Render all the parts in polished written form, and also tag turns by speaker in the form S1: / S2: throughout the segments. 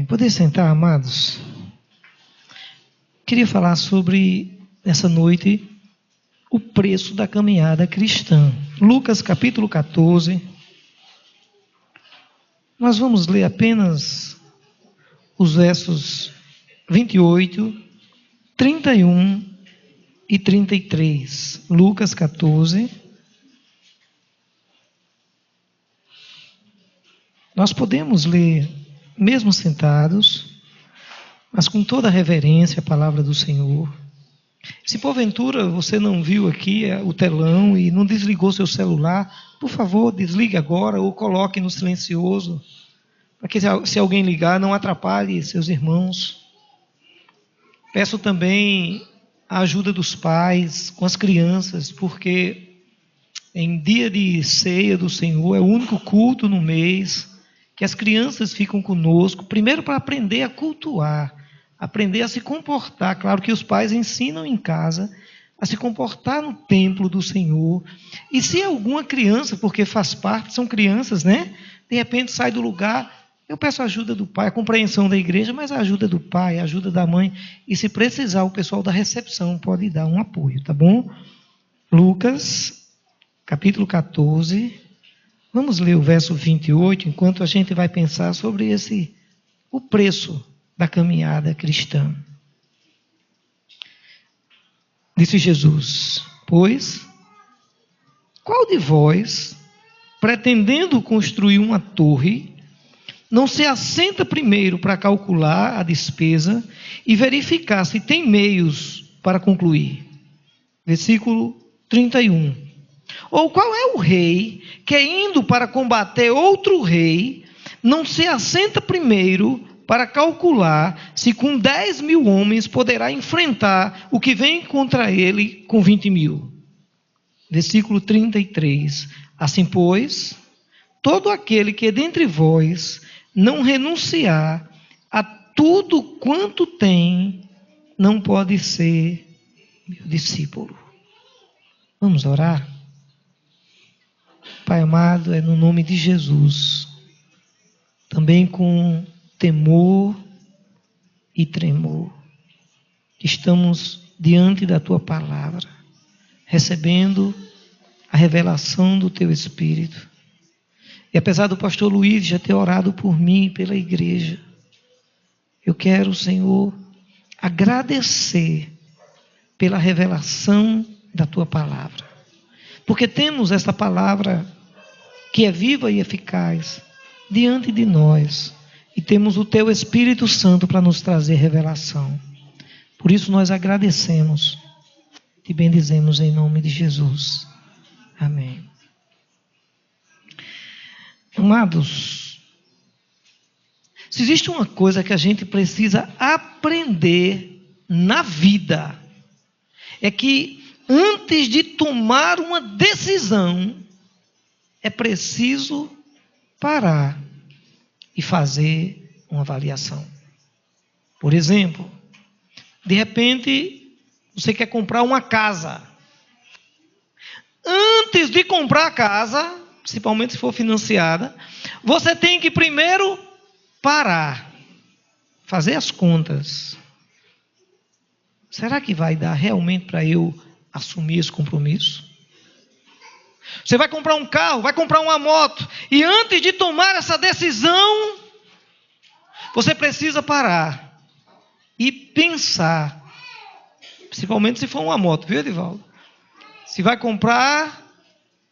S1: Poder sentar, amados? Queria falar sobre, nessa noite, o preço da caminhada cristã. Lucas capítulo 14. Nós vamos ler apenas os versos 28, 31 e 33. Lucas 14. Nós podemos ler, mesmo sentados, mas com toda a reverência, a palavra do Senhor. Se porventura você não viu aqui o telão e não desligou seu celular, por favor, desligue agora ou coloque no silencioso, para que se alguém ligar, não atrapalhe seus irmãos. Peço também a ajuda dos pais com as crianças, porque em dia de ceia do Senhor, é o único culto no mês que as crianças ficam conosco, primeiro para aprender a cultuar, aprender a se comportar. Claro que os pais ensinam em casa a se comportar no templo do Senhor. E se alguma criança, porque faz parte, são crianças, né? De repente sai do lugar, eu peço a ajuda do pai, a compreensão da igreja, mas a ajuda do pai, a ajuda da mãe. E se precisar, o pessoal da recepção pode dar um apoio, tá bom? Lucas, capítulo 14. Vamos ler o verso 28, enquanto a gente vai pensar sobre o preço da caminhada cristã. Disse Jesus: pois, qual de vós, pretendendo construir uma torre, não se assenta primeiro para calcular a despesa e verificar se tem meios para concluir? Versículo 31. Ou qual é o rei que, indo para combater outro rei, não se assenta primeiro para calcular se com 10.000 homens poderá enfrentar o que vem contra ele com 20.000? Versículo 33. Assim, pois, todo aquele que dentre vós não renunciar a tudo quanto tem, não pode ser meu discípulo. Vamos orar? Pai amado, é no nome de Jesus, também com temor e tremor, que estamos diante da Tua palavra, recebendo a revelação do Teu Espírito. E apesar do pastor Luiz já ter orado por mim e pela igreja, eu quero, Senhor, agradecer pela revelação da Tua palavra, porque temos essa palavra que é viva e eficaz diante de nós, e temos o Teu Espírito Santo para nos trazer revelação. Por isso nós agradecemos, te bendizemos em nome de Jesus. Amém. Amados, se existe uma coisa que a gente precisa aprender na vida, é que antes de tomar uma decisão, é preciso parar e fazer uma avaliação. Por exemplo, de repente, você quer comprar uma casa. Antes de comprar a casa, principalmente se for financiada, você tem que primeiro parar, fazer as contas. Será que vai dar realmente para eu assumir esse compromisso? Você vai comprar um carro, vai comprar uma moto, e antes de tomar essa decisão, você precisa parar e pensar, principalmente se for uma moto, viu, Edivaldo? Se vai comprar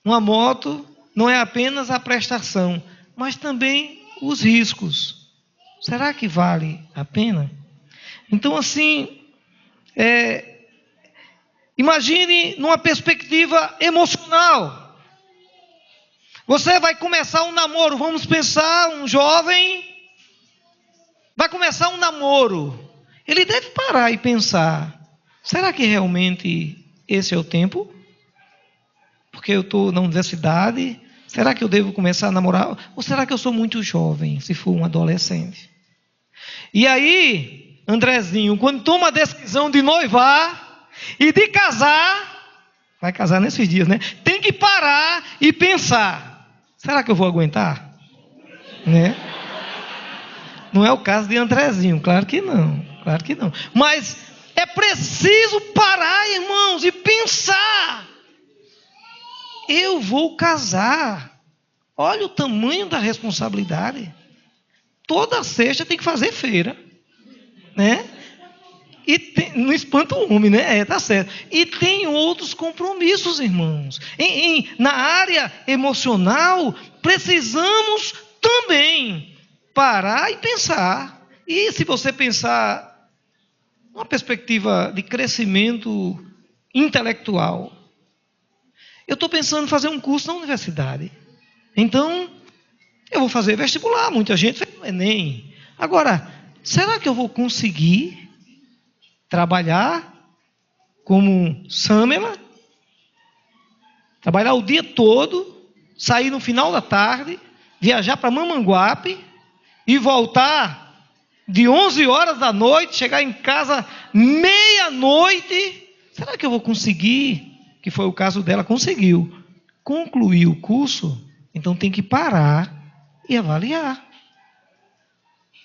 S1: uma moto, não é apenas a prestação, mas também os riscos. Será que vale a pena? Então, assim, imagine numa perspectiva emocional. Você vai começar um namoro, vamos pensar, um jovem vai começar um namoro. Ele deve parar e pensar, será que realmente esse é o tempo? Porque eu estou na universidade, será que eu devo começar a namorar? Ou será que eu sou muito jovem, se for um adolescente? E aí, Andrezinho, quando toma a decisão de noivar e de casar, vai casar nesses dias, né? Tem que parar e pensar, será que eu vou aguentar? Né? Não é o caso de Andrezinho, claro que não, claro que não. Mas é preciso parar, irmãos, e pensar. Eu vou casar. Olha o tamanho da responsabilidade. Toda sexta tem que fazer feira, né? E não espanta o homem, né? Tá certo. E tem outros compromissos, irmãos. Na área emocional, precisamos também parar e pensar. E se você pensar uma perspectiva de crescimento intelectual, eu estou pensando em fazer um curso na universidade. Então, eu vou fazer vestibular. Muita gente fez o Enem. Agora, será que eu vou conseguir trabalhar como Samela? Trabalhar o dia todo, sair no final da tarde, viajar para Mamanguape e voltar de 11 horas da noite, chegar em casa meia-noite. Será que eu vou conseguir? Que foi o caso dela, conseguiu concluir o curso. Então tem que parar e avaliar.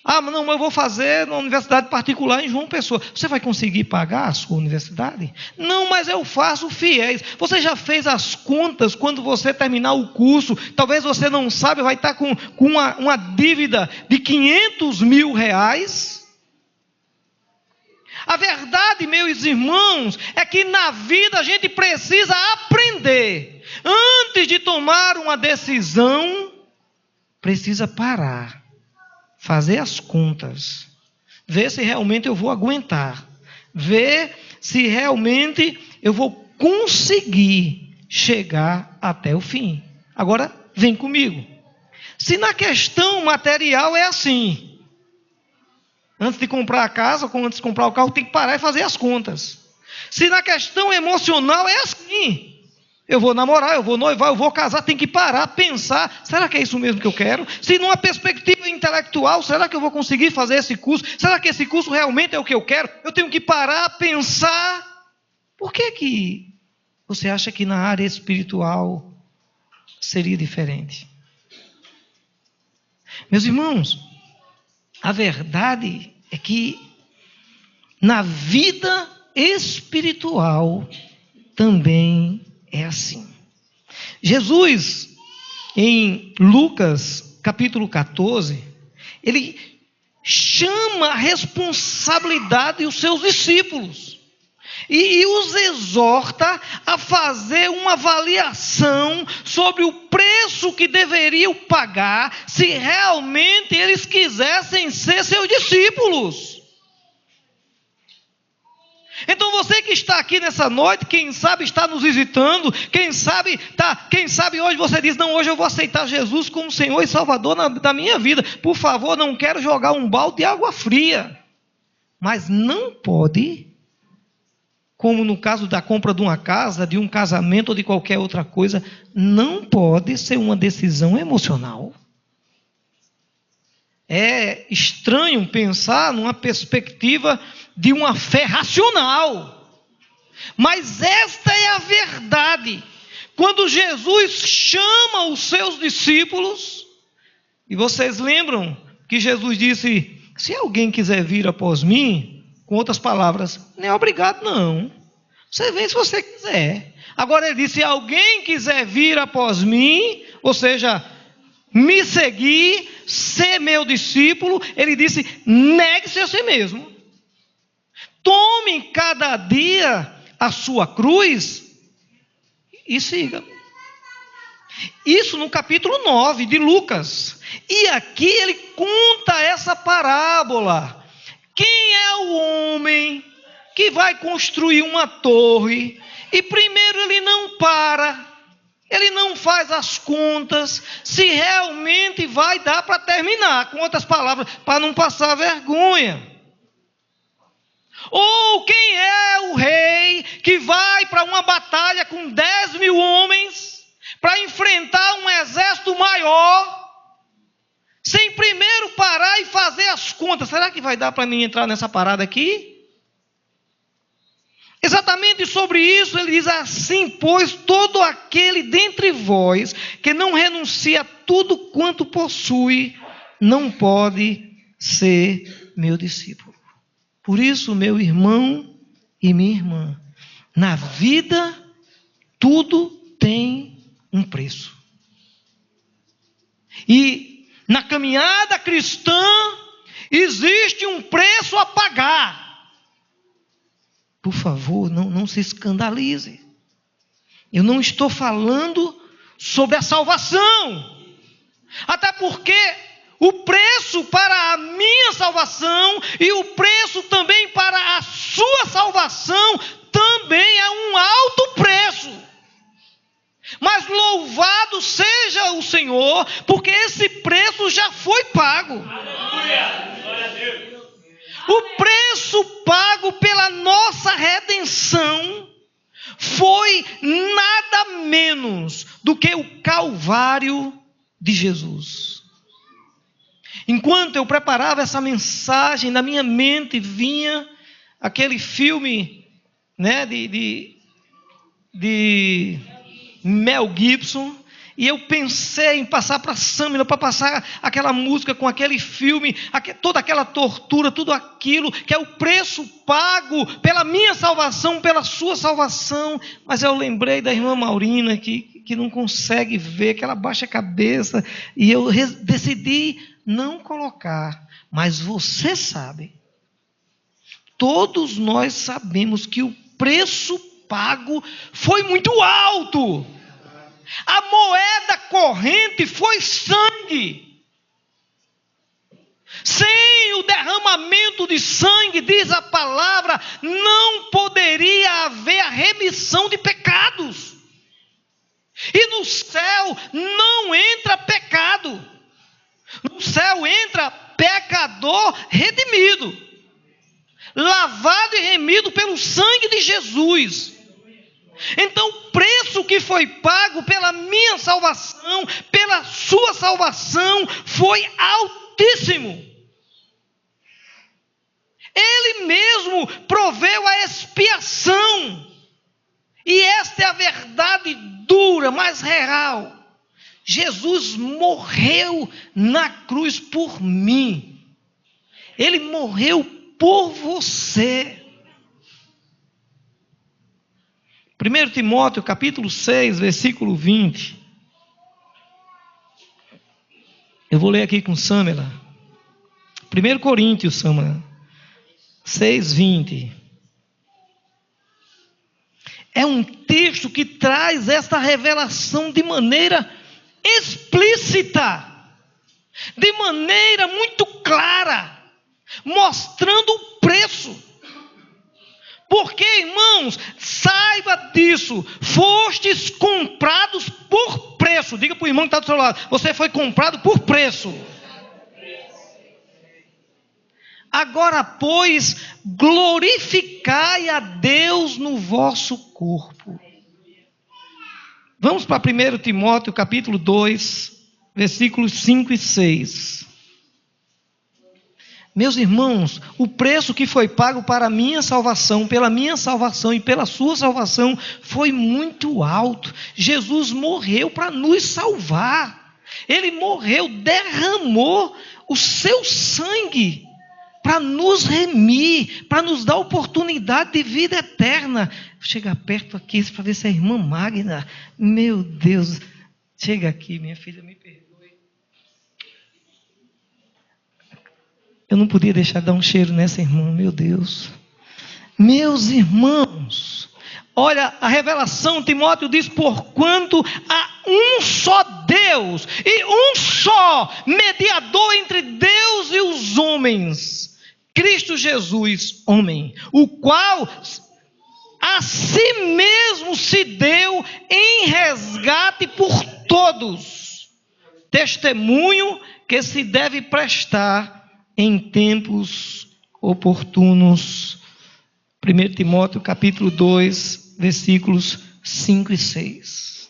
S1: Ah, mas não, eu vou fazer na universidade particular em João Pessoa. Você vai conseguir pagar a sua universidade? Não, mas eu faço fiéis. Você já fez as contas quando você terminar o curso? Talvez você não sabe, vai estar com uma dívida de 500 mil reais. A verdade, meus irmãos, é que na vida a gente precisa aprender. Antes de tomar uma decisão, precisa parar. Fazer as contas, ver se realmente eu vou aguentar, ver se realmente eu vou conseguir chegar até o fim. Agora, vem comigo. Se na questão material é assim, antes de comprar a casa, ou antes de comprar o carro, tem que parar e fazer as contas. Se na questão emocional é assim, eu vou namorar, eu vou noivar, eu vou casar, tem que parar, pensar, será que é isso mesmo que eu quero? Se numa perspectiva intelectual, será que eu vou conseguir fazer esse curso? Será que esse curso realmente é o que eu quero? Eu tenho que parar, pensar. Por que você acha que na área espiritual seria diferente? Meus irmãos, a verdade é que na vida espiritual também é assim. Jesus, em Lucas capítulo 14, ele chama a responsabilidade os seus discípulos e os exorta a fazer uma avaliação sobre o preço que deveriam pagar se realmente eles quisessem ser seus discípulos. Então você que está aqui nessa noite, quem sabe está nos visitando, quem sabe hoje você diz, não, hoje eu vou aceitar Jesus como Senhor e Salvador da minha vida. Por favor, não quero jogar um balde de água fria. Mas não pode, como no caso da compra de uma casa, de um casamento ou de qualquer outra coisa, não pode ser uma decisão emocional. É estranho pensar numa perspectiva de uma fé racional. Mas esta é a verdade. Quando Jesus chama os seus discípulos, e vocês lembram que Jesus disse, se alguém quiser vir após mim, com outras palavras, não é obrigado não. Você vem se você quiser. Agora ele disse, se alguém quiser vir após mim, ou seja, me seguir, ser meu discípulo, ele disse, negue-se a si mesmo. Tome cada dia a sua cruz e siga. Isso no capítulo 9 de Lucas. E aqui ele conta essa parábola. Quem é o homem que vai construir uma torre e primeiro ele não para, ele não faz as contas se realmente vai dar para terminar, com outras palavras, para não passar vergonha. Ou quem é o rei que vai para uma batalha com 10 mil homens para enfrentar um exército maior, sem primeiro parar e fazer as contas? Será que vai dar para mim entrar nessa parada aqui? Exatamente sobre isso ele diz assim, pois todo aquele dentre vós que não renuncia a tudo quanto possui, não pode ser meu discípulo. Por isso, meu irmão e minha irmã, na vida tudo tem um preço. E na caminhada cristã existe um preço a pagar. Por favor, não se escandalize. Eu não estou falando sobre a salvação. Até porque o preço para a minha salvação e o preço também para a sua salvação também é um alto preço. Mas louvado seja o Senhor, porque esse preço já foi pago. O preço pago pela nossa redenção foi nada menos do que o Calvário de Jesus. Enquanto eu preparava essa mensagem, na minha mente vinha aquele filme, né, de Mel Gibson, e eu pensei em passar para a Sâmila, para passar aquela música com aquele filme, toda aquela tortura, tudo aquilo, que é o preço pago pela minha salvação, pela sua salvação. Mas eu lembrei da irmã Maurina, que não consegue ver, que ela baixa a cabeça, e eu decidi não colocar. Mas você sabe, todos nós sabemos que o preço pago foi muito alto. A moeda corrente foi sangue. Sem o derramamento de sangue, diz a palavra, não poderia haver a remissão de pecados. E no céu não entra pecado. No céu entra pecador redimido, lavado e remido pelo sangue de Jesus. Então o preço que foi pago pela minha salvação, pela sua salvação, foi altíssimo. Ele mesmo proveu a expiação. E esta é a verdade dura, mas real. Jesus morreu na cruz por mim. Ele morreu por você. 1 Timóteo capítulo 6, versículo 20. Eu vou ler aqui com Sâmela. 1 Coríntios, Sâmela, 6, 20. É um texto que traz esta revelação de maneira explícita, de maneira muito clara, mostrando o preço. Porque, irmãos, saiba disso, fostes comprados por preço. Diga para o irmão que está do seu lado, você foi comprado por preço. Agora, pois, glorificai a Deus no vosso corpo. Vamos para 1 Timóteo capítulo 2, versículos 5 e 6. Meus irmãos, o preço que foi pago para a minha salvação, pela minha salvação e pela sua salvação, foi muito alto. Jesus morreu para nos salvar. Ele morreu, derramou o seu sangue para nos remir, para nos dar oportunidade de vida eterna. Vou chegar perto aqui para ver se é a irmã Magna. Meu Deus, chega aqui, minha filha, me perdoe. Eu não podia deixar de dar um cheiro nessa irmã, meu Deus. Meus irmãos, olha, a revelação, Timóteo diz, porquanto há um só Deus e um só mediador entre Deus e os homens, Cristo Jesus, homem, o qual a si mesmo se deu em resgate por todos, testemunho que se deve prestar em tempos oportunos. 1 Timóteo capítulo 2, versículos 5 e 6.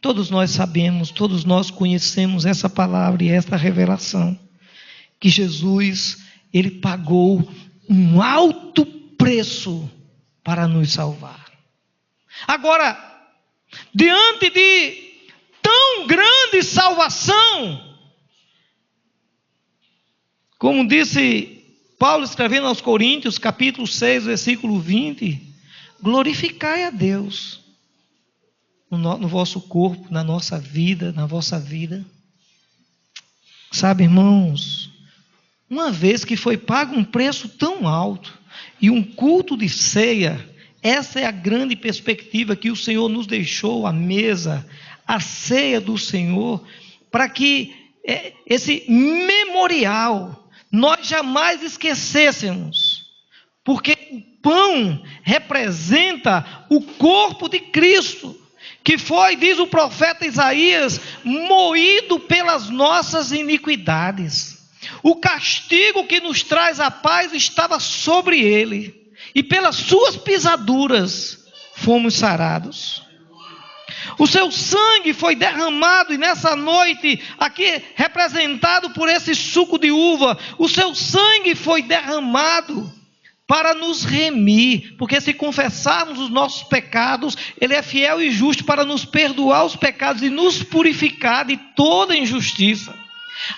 S1: Todos nós sabemos, todos nós conhecemos essa palavra e esta revelação, que Jesus, ele pagou um alto preço para nos salvar. Agora, diante de tão grande salvação, Como disse Paulo escrevendo aos Coríntios, capítulo 6, versículo 20, glorificai a Deus no vosso corpo, na nossa vida, na vossa vida. Sabe, irmãos, uma vez que foi pago um preço tão alto e um culto de ceia, essa é a grande perspectiva que o Senhor nos deixou, a mesa, a ceia do Senhor, para que esse memorial nós jamais esquecêssemos, porque o pão representa o corpo de Cristo, que foi, diz o profeta Isaías, moído pelas nossas iniquidades. O castigo que nos traz a paz estava sobre ele, e pelas suas pisaduras fomos sarados. O seu sangue foi derramado, e nessa noite, aqui representado por esse suco de uva, o seu sangue foi derramado para nos remir, porque se confessarmos os nossos pecados, Ele é fiel e justo para nos perdoar os pecados e nos purificar de toda injustiça.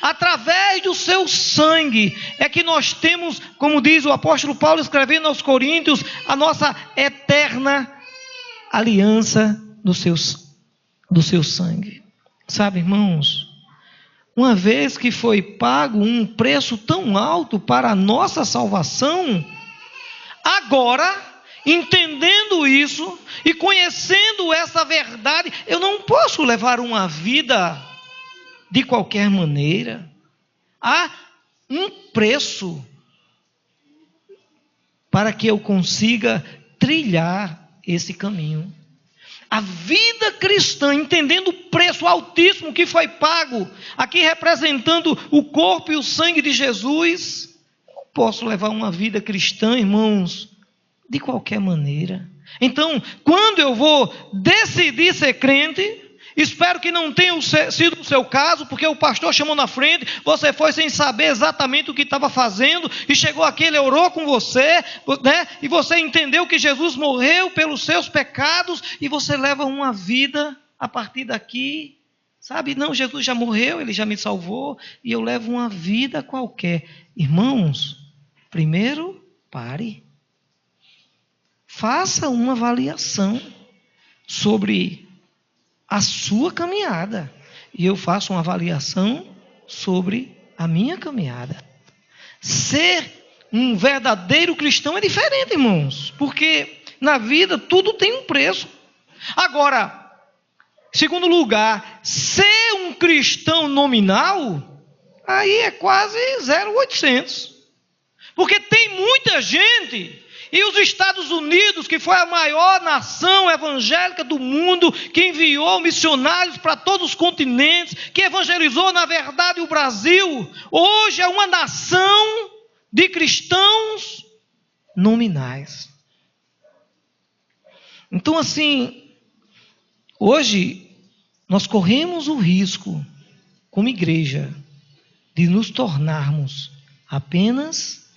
S1: Através do seu sangue é que nós temos, como diz o apóstolo Paulo escrevendo aos Coríntios, a nossa eterna aliança do seu sangue. Sabe, irmãos, uma vez que foi pago um preço tão alto para a nossa salvação, agora, entendendo isso e conhecendo essa verdade, eu não posso levar uma vida de qualquer maneira. Há um preço para que eu consiga trilhar esse caminho. A vida cristã, entendendo o preço altíssimo que foi pago, aqui representando o corpo e o sangue de Jesus, não posso levar uma vida cristã, irmãos, de qualquer maneira. Então, quando eu vou decidir ser crente, espero que não tenha sido o seu caso, porque o pastor chamou na frente, você foi sem saber exatamente o que estava fazendo, e chegou aqui, ele orou com você, né? E você entendeu que Jesus morreu pelos seus pecados, e você leva uma vida a partir daqui, sabe? Não, Jesus já morreu, Ele já me salvou, e eu levo uma vida qualquer. Irmãos, primeiro, pare. Faça uma avaliação sobre a sua caminhada, e eu faço uma avaliação sobre a minha caminhada. Ser um verdadeiro cristão é diferente, irmãos, porque na vida tudo tem um preço. Agora, segundo lugar, ser um cristão nominal, aí é quase 0,800, porque tem muita gente. E os Estados Unidos, que foi a maior nação evangélica do mundo, que enviou missionários para todos os continentes, que evangelizou, na verdade, o Brasil, hoje é uma nação de cristãos nominais. Então, assim, hoje nós corremos o risco, como igreja, de nos tornarmos apenas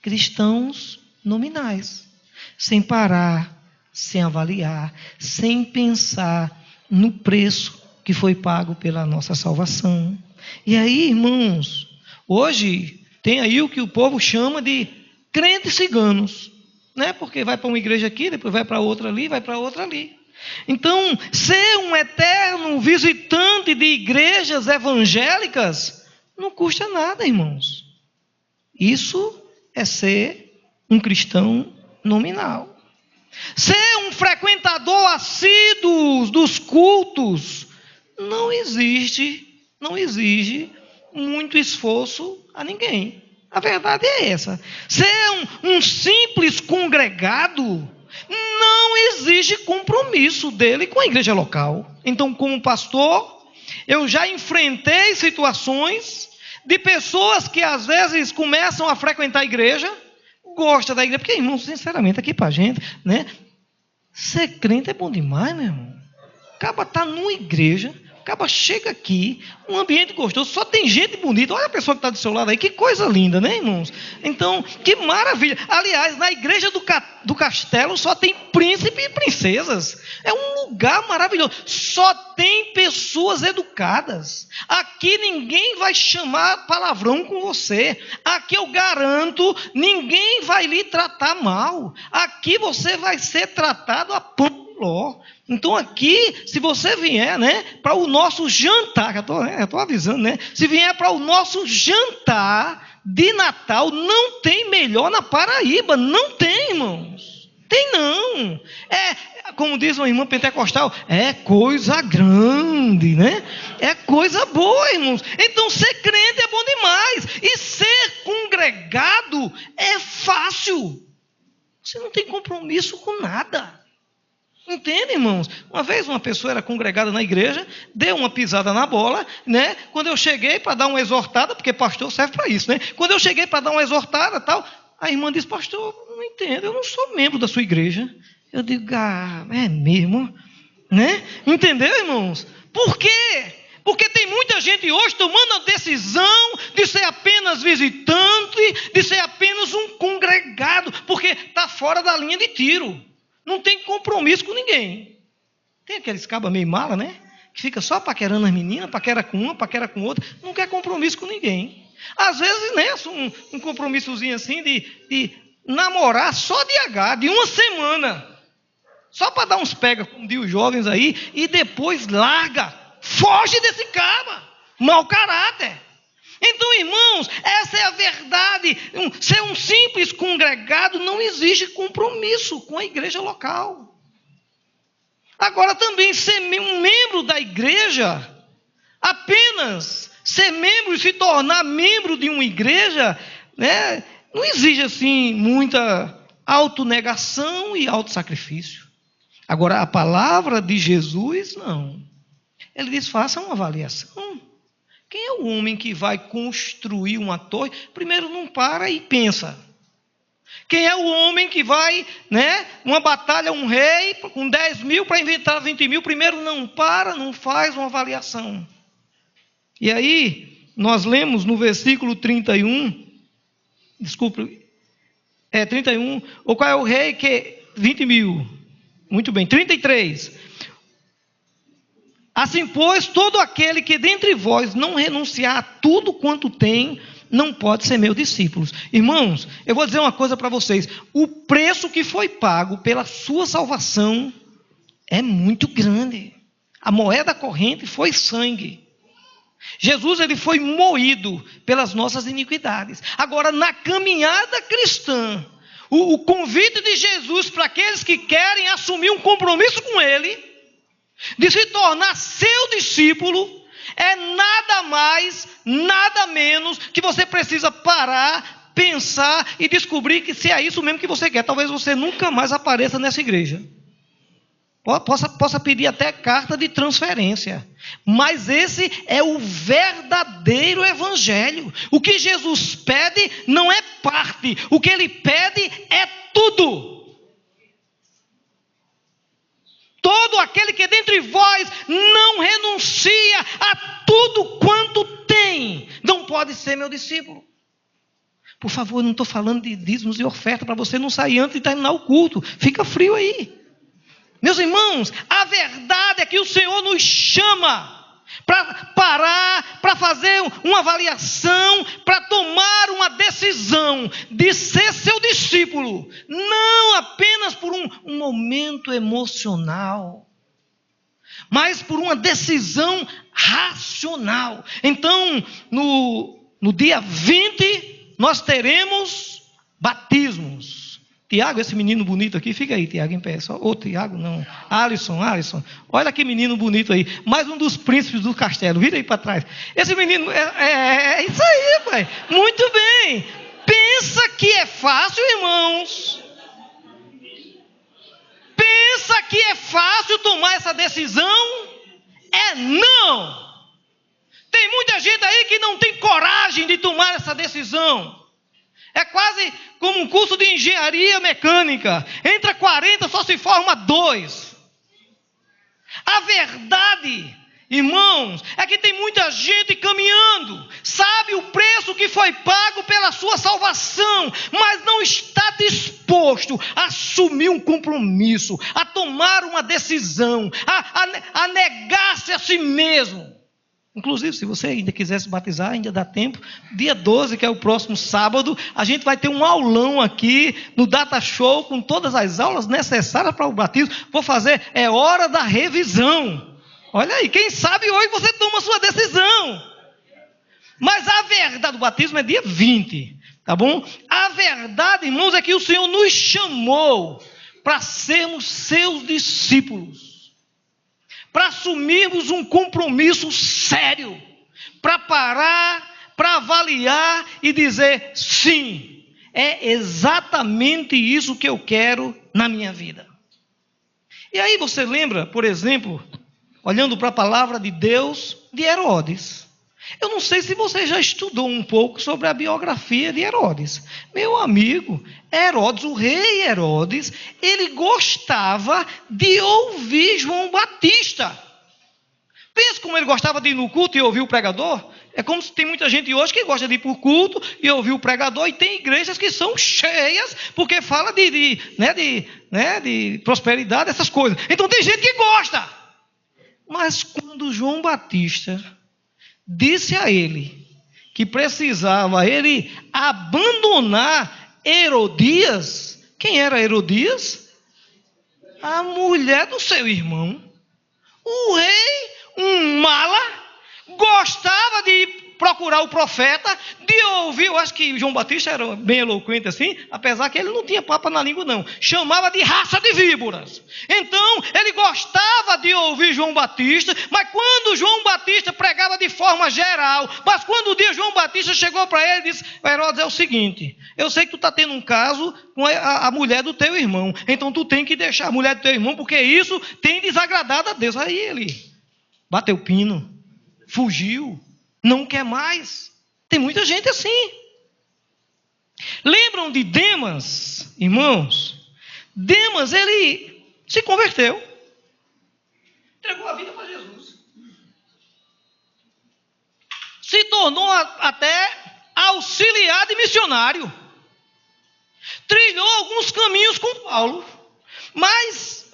S1: cristãos nominais, sem parar, sem avaliar, sem pensar no preço que foi pago pela nossa salvação. E aí, irmãos, hoje tem aí o que o povo chama de crentes ciganos, né? Porque vai para uma igreja aqui, depois vai para outra ali, vai para outra ali. Então, ser um eterno visitante de igrejas evangélicas não custa nada, irmãos. Isso é ser um cristão nominal. Ser um frequentador assíduo dos cultos não exige muito esforço a ninguém. A verdade é essa. Ser um simples congregado não exige compromisso dele com a igreja local. Então, como pastor, eu já enfrentei situações de pessoas que às vezes começam a frequentar a igreja, gosta da igreja, porque, irmão, sinceramente, aqui pra gente, né? Ser crente é bom demais, meu irmão. Acaba tá numa igreja, acaba chega aqui, um ambiente gostoso, só tem gente bonita. Olha a pessoa que está do seu lado aí, que coisa linda, né, irmãos? Então, que maravilha. Aliás, na igreja do castelo só tem príncipe e princesas. É um lugar maravilhoso. Só tem pessoas educadas. Aqui ninguém vai chamar palavrão com você. Aqui eu garanto, ninguém vai lhe tratar mal. Aqui você vai ser tratado a pão de ló. Então aqui, se você vier, né, para o nosso jantar, eu estou avisando, né? Se vier para o nosso jantar de Natal, não tem melhor na Paraíba. Não tem, irmãos. Tem não. Como diz uma irmã pentecostal, é coisa grande, né? É coisa boa, irmãos. Então ser crente é bom demais. E ser congregado é fácil. Você não tem compromisso com nada. Entende, irmãos? Uma vez uma pessoa era congregada na igreja, deu uma pisada na bola, né? Quando eu cheguei para dar uma exortada, porque pastor serve para isso, né? Quando eu cheguei para dar uma exortada e tal, a irmã disse, pastor, não entendo, eu não sou membro da sua igreja. Eu digo, é mesmo? Né? Entendeu, irmãos? Por quê? Porque tem muita gente hoje tomando a decisão de ser apenas visitante, de ser apenas um congregado, porque está fora da linha de tiro. Não tem compromisso com ninguém. Tem aqueles cabas meio mala, né? Que fica só paquerando as meninas, paquera com uma, paquera com outra, não quer compromisso com ninguém. Às vezes, né, um compromissozinho assim de namorar só de uma semana. Só para dar uns pega, como diz os jovens aí, e depois larga. Foge desse caba. Mau caráter. Então, irmãos, essa é a verdade. Ser um simples congregado não exige compromisso com a igreja local. Agora, também ser um membro da igreja, apenas ser membro e se tornar membro de uma igreja, né, não exige assim muita autonegação e autossacrifício. Agora, a palavra de Jesus, não. Ele diz, faça uma avaliação. Quem é o homem que vai construir uma torre? Primeiro não para e pensa. Quem é o homem que vai, né, uma batalha, um rei, com 10 mil para inventar 20 mil? Primeiro não para, não faz uma avaliação. E aí, nós lemos no versículo 31, 31, ou qual é o rei que 20 mil? Muito bem, 33. Assim, pois, todo aquele que dentre vós não renunciar a tudo quanto tem, não pode ser meu discípulo. Irmãos, eu vou dizer uma coisa para vocês. O preço que foi pago pela sua salvação é muito grande. A moeda corrente foi sangue. Jesus, ele foi moído pelas nossas iniquidades. Agora, na caminhada cristã, o convite de Jesus para aqueles que querem assumir um compromisso com ele, de se tornar seu discípulo, é nada mais, nada menos que você precisa parar, pensar e descobrir que se é isso mesmo que você quer. Talvez você nunca mais apareça nessa igreja. Possa pedir até carta de transferência. Mas esse é o verdadeiro evangelho. O que Jesus pede não é parte. O que ele pede é tudo. Todo aquele que dentre vós não renuncia a tudo quanto tem, não pode ser meu discípulo. Por favor, não estou falando de dízimos e oferta para você não sair antes de terminar o culto. Fica frio aí. Meus irmãos, a verdade é que o Senhor nos chama para parar, para fazer uma avaliação, para tomar uma decisão de ser seu discípulo, não apenas por um momento emocional, mas por uma decisão racional. Então, no dia 20, nós teremos batismos. Tiago, esse menino bonito aqui, fica aí, Tiago, em pé. Tiago, não. Alisson. Olha que menino bonito aí. Mais um dos príncipes do castelo. Vira aí para trás. Esse menino, é isso aí, pai. Muito bem. Pensa que é fácil, irmãos? Pensa que é fácil tomar essa decisão? Não. Tem muita gente aí que não tem coragem de tomar essa decisão. É quase como um curso de engenharia mecânica. Entra 40, só se forma 2. A verdade irmãos, é que tem muita gente caminhando, sabe o preço que foi pago pela sua salvação, mas não está disposto a assumir um compromisso, a tomar uma decisão, a negar-se a si mesmo. Inclusive, se você ainda quiser se batizar, ainda dá tempo. Dia 12, que é o próximo sábado, a gente vai ter um aulão aqui no Data Show, com todas as aulas necessárias para o batismo. Vou fazer, é hora da revisão. Olha aí, quem sabe hoje você toma a sua decisão. Mas a verdade, o batismo é dia 20, tá bom? A verdade, irmãos, é que o Senhor nos chamou para sermos seus discípulos, para assumirmos um compromisso sério, para parar, para avaliar e dizer, sim, é exatamente isso que eu quero na minha vida. E aí você lembra, por exemplo, olhando para a palavra de Deus, de Herodes. Eu não sei se você já estudou um pouco sobre a biografia de Herodes. Meu amigo, Herodes, o rei Herodes, ele gostava de ouvir João Batista. Pensa como ele gostava de ir no culto e ouvir o pregador. É como se tem muita gente hoje que gosta de ir para o culto e ouvir o pregador, e tem igrejas que são cheias, porque fala de prosperidade, essas coisas. Então tem gente que gosta. Mas quando João Batista disse a ele que precisava ele abandonar Herodias, quem era Herodias? A mulher do seu irmão. O rei, um mala, gostava de procurar o profeta, de ouvir. Eu acho que João Batista era bem eloquente assim, apesar que ele não tinha papa na língua não, chamava de raça de víboras. Então ele gostava de ouvir João Batista, mas quando João Batista pregava de forma geral, mas quando o dia João Batista chegou para ele e disse, Herodes, é o seguinte, eu sei que tu está tendo um caso com a mulher do teu irmão, então tu tem que deixar a mulher do teu irmão, porque isso tem desagradado a Deus. Aí ele bateu pino, fugiu, não quer mais. Tem muita gente assim. Lembram de Demas, irmãos? Demas, ele se converteu, entregou a vida para Jesus, se tornou até auxiliar de missionário, trilhou alguns caminhos com Paulo, mas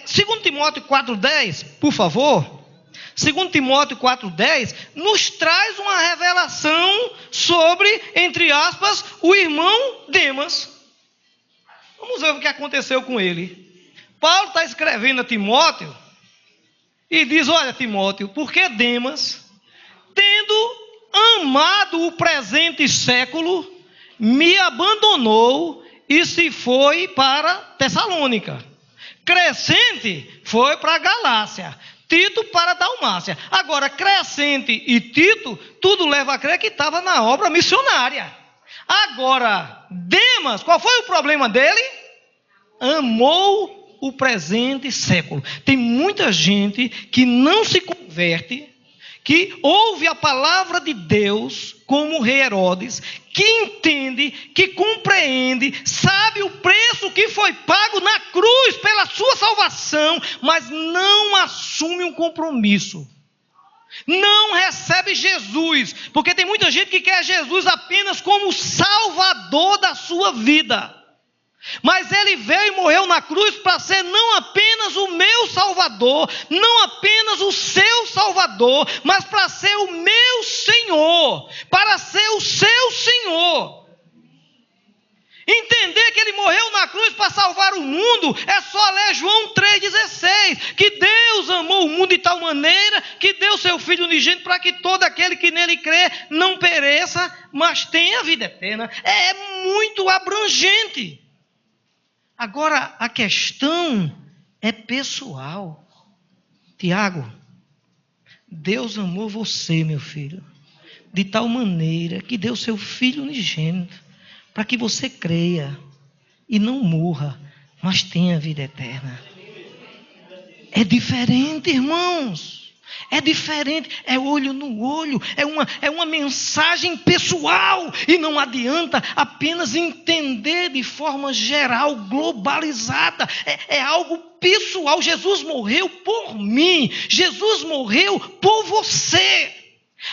S1: 2 Timóteo 4,10, por favor, 2 Timóteo 4,10 nos traz uma revelação sobre, entre aspas, o irmão Demas. Vamos ver o que aconteceu com ele. Paulo está escrevendo a Timóteo e diz, olha Timóteo, porque Demas, tendo amado o presente século, me abandonou e se foi para Tessalônica. Crescente foi para a Galácia. Tito para Dalmácia. Agora, Crescente e Tito, tudo leva a crer que estava na obra missionária. Agora, Demas, qual foi o problema dele? Amou o presente século. Tem muita gente que não se converte, que ouve a palavra de Deus, como o rei Herodes, que entende, que compreende, sabe o preço que foi pago na cruz pela sua salvação, mas não assume um compromisso. Não recebe Jesus, porque tem muita gente que quer Jesus apenas como Salvador da sua vida. Mas ele veio e morreu na cruz para ser não apenas o meu Salvador, não apenas o seu Salvador, mas para ser o meu Senhor, para ser o seu Senhor. Entender que ele morreu na cruz para salvar o mundo, é só ler João 3,16, que Deus amou o mundo de tal maneira que deu seu Filho unigênito para que todo aquele que nele crê não pereça, mas tenha a vida eterna. É muito abrangente. Agora, a questão é pessoal. Tiago, Deus amou você, meu filho, de tal maneira que deu seu Filho unigênito, para que você creia e não morra, mas tenha vida eterna. É diferente, irmãos. É diferente, é olho no olho, é uma mensagem pessoal, e não adianta apenas entender de forma geral, globalizada, é algo pessoal. Jesus morreu por mim. Jesus morreu por você.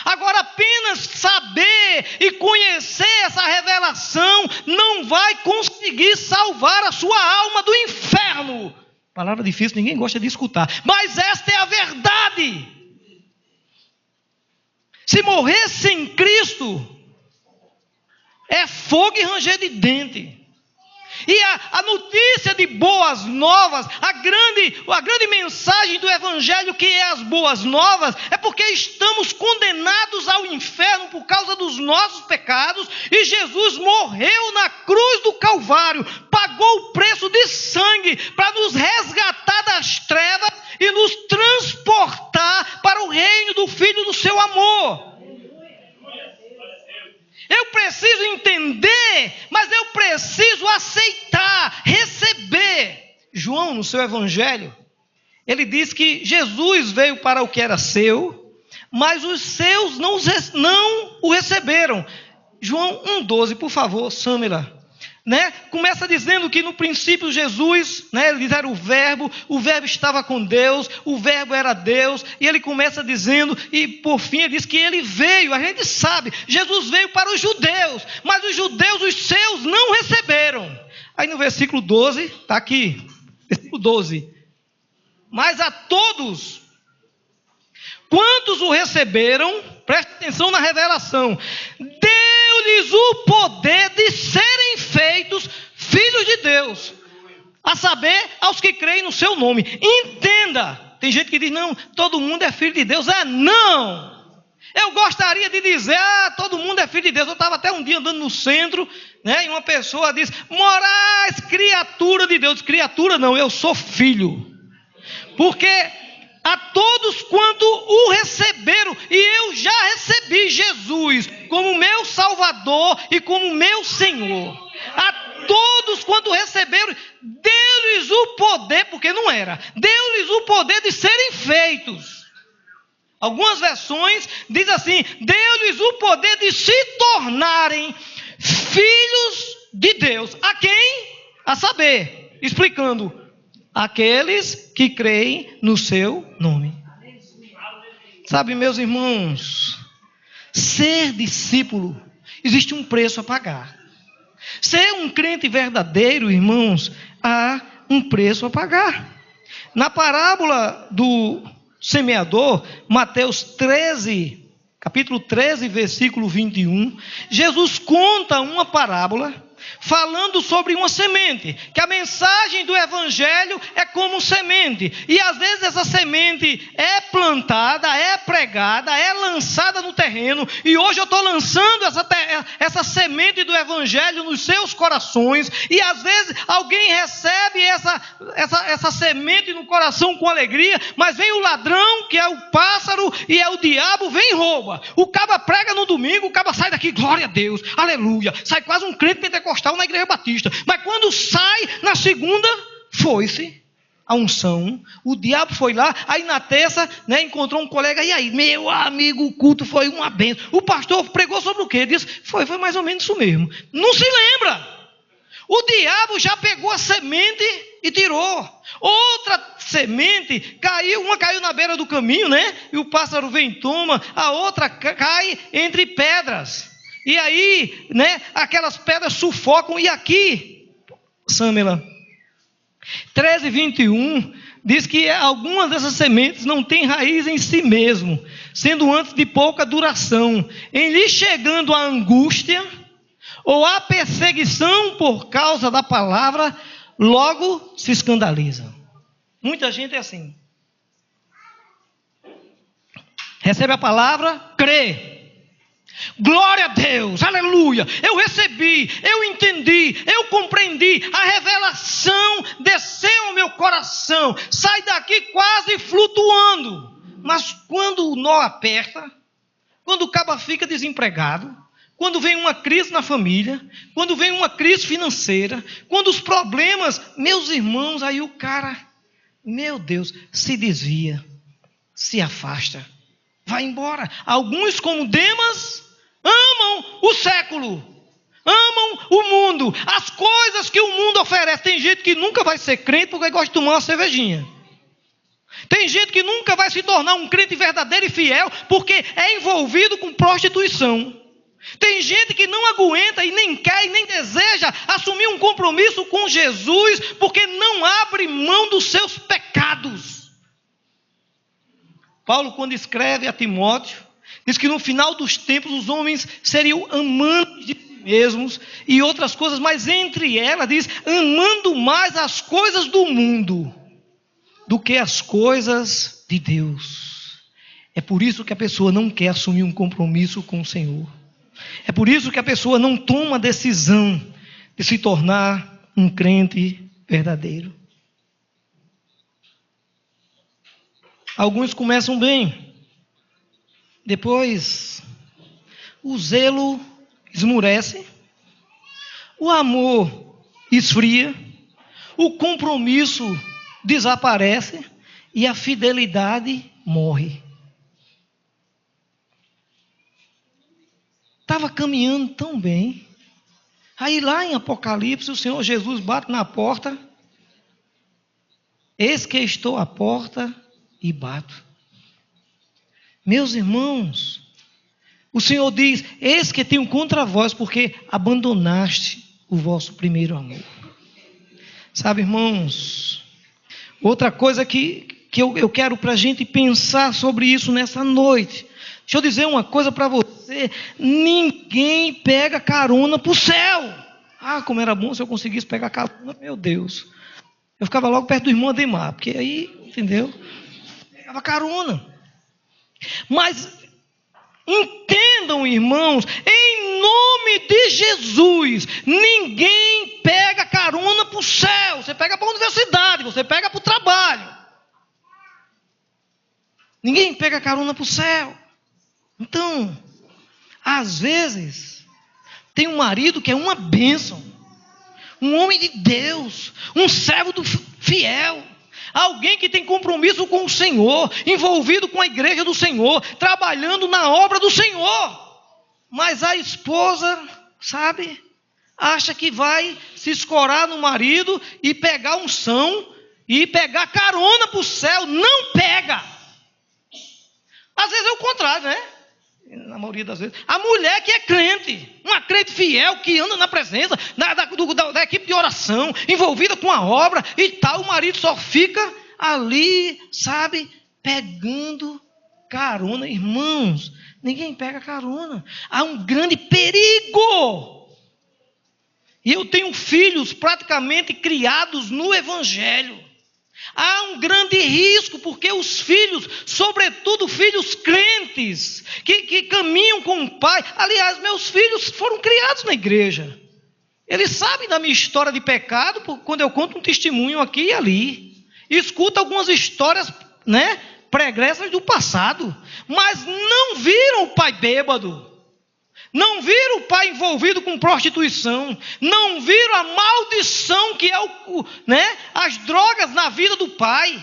S1: Agora, apenas saber e conhecer essa revelação não vai conseguir salvar a sua alma do inferno. Palavra difícil, ninguém gosta de escutar. Mas esta é a verdade. Se morrer sem Cristo, é fogo e ranger de dente. E a notícia de boas novas, a grande mensagem do Evangelho, que é as boas novas, é porque estamos condenados ao inferno por causa dos nossos pecados, e Jesus morreu na cruz do Calvário, pagou o preço de sangue para nos resgatar das trevas e nos transportar para o reino do Filho do seu amor. Eu preciso entender, mas eu preciso aceitar, receber. João, no seu evangelho, ele diz que Jesus veio para o que era seu, mas os seus não o receberam. João 1,12, por favor, Samila. Começa dizendo que no princípio Jesus, ele diz, era o verbo estava com Deus, o verbo era Deus, e ele começa dizendo, e por fim ele diz que ele veio, a gente sabe, Jesus veio para os judeus, mas os judeus, os seus, não receberam. Aí no versículo 12, está aqui, versículo 12, mas a todos, quantos o receberam, preste atenção na revelação, deu-lhes o poder de serem feitos filhos de Deus, a saber, aos que creem no seu nome. Entenda, tem gente que diz, não, todo mundo é filho de Deus. Não, eu gostaria de dizer, todo mundo é filho de Deus. Eu estava até um dia andando no centro, e uma pessoa disse, Moraes, criatura de Deus. Criatura não, eu sou filho, porque a todos quanto o receberam, e eu já recebi Jesus como meu Salvador e como meu Senhor. A todos quanto receberam, deu-lhes o poder, porque não era, deu-lhes o poder de serem feitos. Algumas versões diz assim, deu-lhes o poder de se tornarem filhos de Deus. A quem? A saber, explicando, aqueles que creem no seu nome. Sabe, meus irmãos, ser discípulo, existe um preço a pagar. Ser um crente verdadeiro, irmãos, há um preço a pagar. Na parábola do semeador, Mateus 13, capítulo 13, versículo 21, Jesus conta uma parábola falando sobre uma semente, que a mensagem do evangelho é como semente, e às vezes essa semente é plantada, é pregada, é lançada no terreno, e hoje eu estou lançando essa semente do evangelho nos seus corações, e às vezes alguém recebe essa semente no coração com alegria, mas vem o ladrão, que é o pássaro, e é o diabo, vem e rouba. O caba prega no domingo, o caba sai daqui, glória a Deus, aleluia, sai quase um crente pentecostal na igreja batista, mas quando sai na segunda, foi-se a unção, o diabo foi lá, aí na terça, encontrou um colega, e aí, meu amigo, o culto foi uma bênção, o pastor pregou sobre o quê? Disse, foi mais ou menos isso mesmo, não se lembra, o diabo já pegou a semente e tirou, outra semente caiu, uma caiu na beira do caminho, e o pássaro vem e toma, a outra cai entre pedras, e aí, aquelas pedras sufocam. E aqui, Samela, 13:21, diz que algumas dessas sementes não têm raiz em si mesmo, sendo antes de pouca duração. Em lhe chegando a angústia, ou a perseguição por causa da palavra, logo se escandaliza. Muita gente é assim. Recebe a palavra, crê. Glória a Deus, aleluia, eu recebi, eu entendi, eu compreendi, a revelação desceu ao meu coração, sai daqui quase flutuando, mas quando o nó aperta, quando o caba fica desempregado, quando vem uma crise na família, quando vem uma crise financeira, quando os problemas, meus irmãos, aí o cara, meu Deus, se desvia, se afasta, vai embora. Alguns, como Demas, amam o século, amam o mundo, as coisas que o mundo oferece. Tem gente que nunca vai ser crente porque gosta de tomar uma cervejinha. Tem gente que nunca vai se tornar um crente verdadeiro e fiel porque é envolvido com prostituição. Tem gente que não aguenta e nem quer e nem deseja assumir um compromisso com Jesus porque não abre mão dos seus pecados. Paulo, quando escreve a Timóteo, diz que no final dos tempos os homens seriam amantes de si mesmos e outras coisas, mas entre elas diz, amando mais as coisas do mundo do que as coisas de Deus. É por isso que a pessoa não quer assumir um compromisso com o Senhor. É por isso que a pessoa não toma a decisão de se tornar um crente verdadeiro. Alguns começam bem, depois o zelo esmurece, o amor esfria, o compromisso desaparece e a fidelidade morre. Estava caminhando tão bem. Aí lá em Apocalipse, o Senhor Jesus bate na porta. Eis que estou à porta e bato. Meus irmãos, o Senhor diz, eis que tenho contra vós, porque abandonaste o vosso primeiro amor. Sabe, irmãos, outra coisa que eu quero para a gente pensar sobre isso nessa noite. Deixa eu dizer uma coisa para você, ninguém pega carona para o céu. Ah, como era bom se eu conseguisse pegar carona, meu Deus. Eu ficava logo perto do irmão Ademar, porque aí, entendeu? Pegava carona. Mas entendam, irmãos, em nome de Jesus, ninguém pega carona para o céu. Você pega para a universidade, você pega para o trabalho. Ninguém pega carona para o céu. Então, às vezes, tem um marido que é uma bênção, um homem de Deus, um servo fiel, alguém que tem compromisso com o Senhor, envolvido com a igreja do Senhor, trabalhando na obra do Senhor. Mas a esposa, sabe, acha que vai se escorar no marido e pegar unção e pegar carona para o céu. Não pega. Às vezes é o contrário, né? Na maioria das vezes. A mulher que é crente, uma crente fiel, que anda na presença da equipe de oração, envolvida com a obra e tal, o marido só fica ali, sabe, pegando carona. Irmãos, ninguém pega carona. Há um grande perigo. E eu tenho filhos praticamente criados no Evangelho. Há um grande risco, porque os filhos, sobretudo filhos crentes, que caminham com o pai. Aliás, meus filhos foram criados na igreja. Eles sabem da minha história de pecado, quando eu conto um testemunho aqui e ali. Escuta algumas histórias, né, pregressas do passado. Mas não viram o pai bêbado. Não viram o pai envolvido com prostituição, não viram a maldição que é as drogas na vida do pai,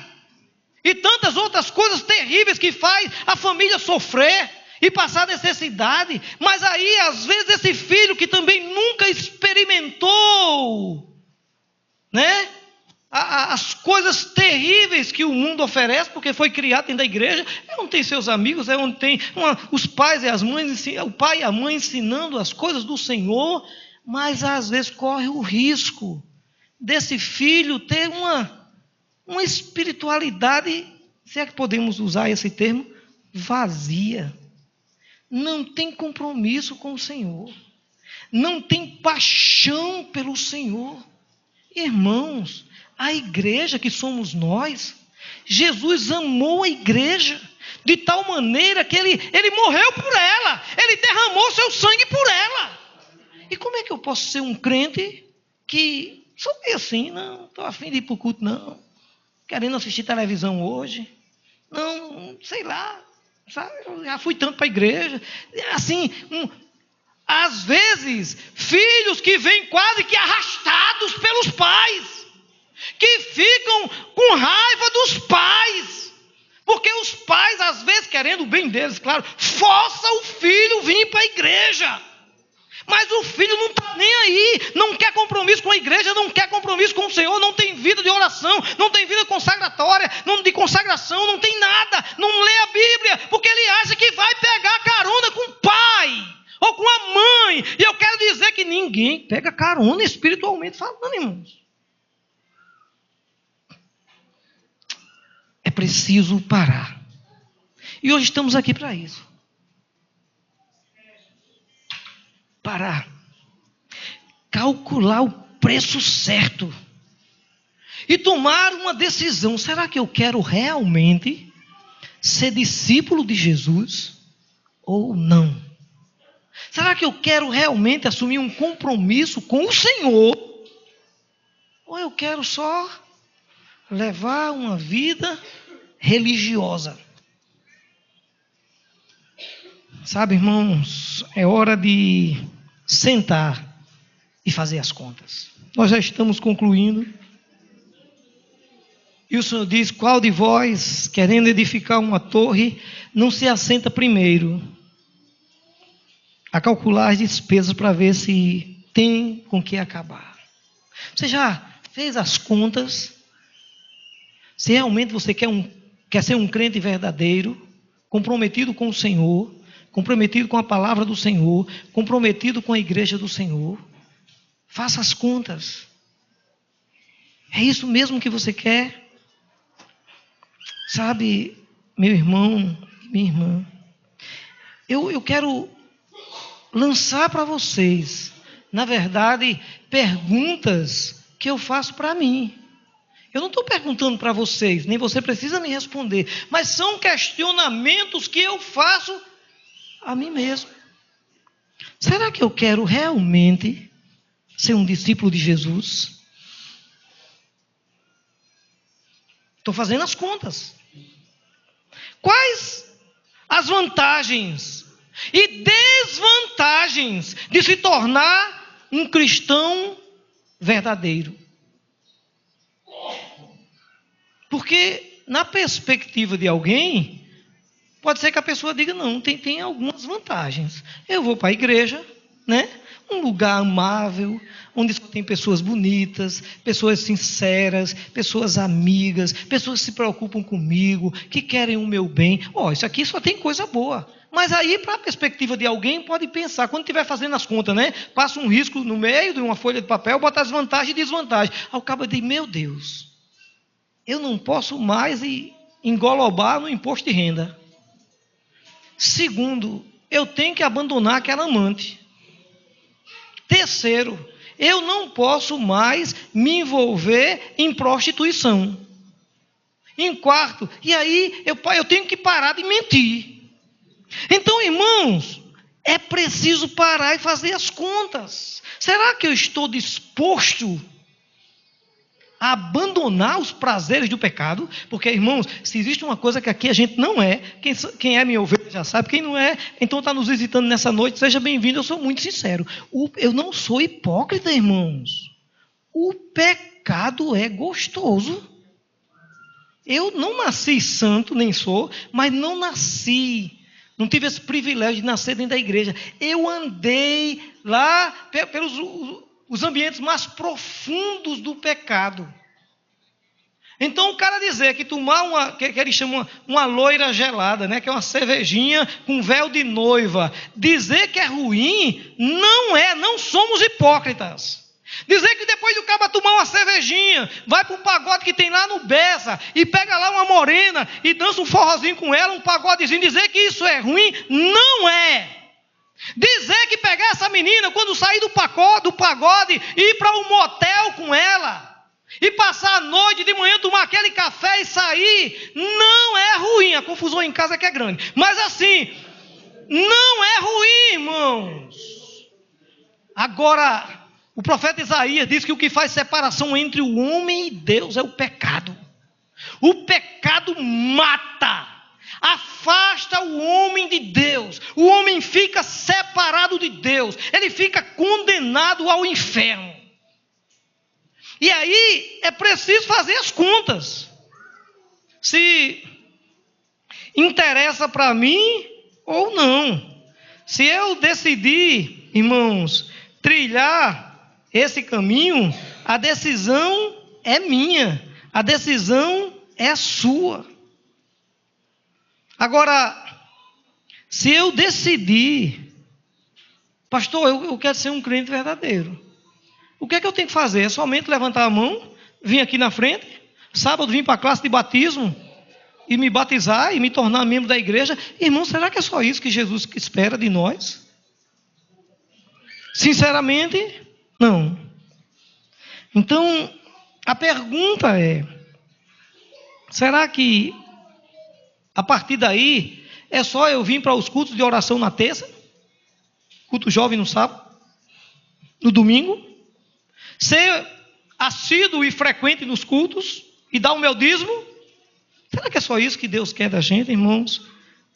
S1: e tantas outras coisas terríveis que faz a família sofrer e passar necessidade. Mas aí, às vezes, esse filho que também nunca experimentou, né, as coisas terríveis que o mundo oferece, porque foi criado dentro da igreja, é onde tem seus amigos, é onde tem os pais e as mães, o pai e a mãe ensinando as coisas do Senhor, mas às vezes corre o risco desse filho ter uma espiritualidade, se é que podemos usar esse termo, vazia. Não tem compromisso com o Senhor, não tem paixão pelo Senhor. Irmãos, a igreja que somos nós, Jesus amou a igreja de tal maneira que ele morreu por ela, ele derramou seu sangue por ela. E como é que eu posso ser um crente que sou meio assim, não estou afim de ir para o culto, não, querendo assistir televisão hoje, não, sei lá, sabe, eu já fui tanto para a igreja, assim, às vezes, filhos que vêm quase que arrastados pelos pais, que ficam com raiva dos pais, porque os pais, às vezes, querendo o bem deles, claro, forçam o filho a vir para a igreja, Mas o filho não está nem aí, não quer compromisso com a igreja, não quer compromisso com o Senhor, não tem vida de oração, não tem vida consagratória, não de consagração, não tem nada, não lê a Bíblia, porque ele acha que vai pegar carona com o pai ou com a mãe. E eu quero dizer que ninguém pega carona espiritualmente falando, irmãos. É preciso parar. E hoje estamos aqui para isso. Parar. Calcular o preço certo. E tomar uma decisão. Será que eu quero realmente ser discípulo de Jesus ou não? Será que eu quero realmente assumir um compromisso com o Senhor? Ou eu quero só levar uma vida religiosa? Sabe, irmãos, é hora de sentar e fazer as contas. Nós já estamos concluindo. E o Senhor diz: qual de vós, querendo edificar uma torre, não se assenta primeiro a calcular as despesas para ver se tem com que acabar? Você já fez as contas? Se realmente você quer ser um crente verdadeiro, comprometido com o Senhor, comprometido com a palavra do Senhor, comprometido com a igreja do Senhor, faça as contas. É isso mesmo que você quer? Sabe, meu irmão, minha irmã, eu quero lançar para vocês, na verdade, perguntas que eu faço para mim. Eu não estou perguntando para vocês, nem você precisa me responder, mas são questionamentos que eu faço a mim mesmo. Será que eu quero realmente ser um discípulo de Jesus? Estou fazendo as contas. Quais as vantagens e desvantagens de se tornar um cristão verdadeiro? Porque na perspectiva de alguém, pode ser que a pessoa diga: não, tem algumas vantagens. Eu vou para a igreja, né? Um lugar amável, onde só tem pessoas bonitas, pessoas sinceras, pessoas amigas, pessoas que se preocupam comigo, que querem o meu bem. Isso aqui só tem coisa boa. Mas aí, para a perspectiva de alguém, pode pensar, quando estiver fazendo as contas, né? Passa um risco no meio de uma folha de papel, bota as vantagens e desvantagens. Aí o cabo diz: meu Deus, eu não posso mais engolobar no imposto de renda. Segundo, eu tenho que abandonar aquela amante. Terceiro, eu não posso mais me envolver em prostituição. Em quarto, e aí eu tenho que parar de mentir. Então, irmãos, é preciso parar e fazer as contas. Será que eu estou disposto a abandonar os prazeres do pecado? Porque, irmãos, se existe uma coisa que aqui a gente não é, quem é minha ovelha já sabe, quem não é, então está nos visitando nessa noite, seja bem-vindo. Eu sou muito sincero, eu não sou hipócrita, irmãos. O pecado é gostoso. Eu não nasci santo, nem sou, mas não não tive esse privilégio de nascer dentro da igreja. Eu andei lá pelos os ambientes mais profundos do pecado. Então o cara dizer que tomar que eles chamam uma loira gelada, né, que é uma cervejinha com véu de noiva, dizer que é ruim, não somos hipócritas. Dizer que depois do cara tomar uma cervejinha, vai para um pagode que tem lá no Bessa e pega lá uma morena e dança um forrozinho com ela, um pagodezinho, dizer que isso é ruim, não é. Dizer que pegar essa menina quando sair do pagode e ir para um motel com ela e passar a noite de manhã, tomar aquele café e sair, não é ruim. A confusão em casa é que é grande, mas assim, não é ruim, irmãos. Agora, o profeta Isaías diz que o que faz separação entre o homem e Deus é o pecado. O pecado mata, afasta o homem de Deus. O homem fica separado de Deus. Ele fica condenado ao inferno. E aí é preciso fazer as contas. Se interessa para mim ou não. Se eu decidir irmãos, trilhar esse caminho, a decisão é minha, a decisão é sua. Agora, se eu decidir, pastor, eu quero ser um crente verdadeiro, o que é que eu tenho que fazer? É somente levantar a mão, vir aqui na frente, sábado vir para a classe de batismo e me batizar e me tornar membro da igreja? Irmão, será que é só isso que Jesus espera de nós? Sinceramente, não. Então, a pergunta é, será que a partir daí é só eu vir para os cultos de oração na terça, culto jovem no sábado, no domingo, ser assíduo e frequente nos cultos e dar o meu dízimo? Será que é só isso que Deus quer da gente, irmãos?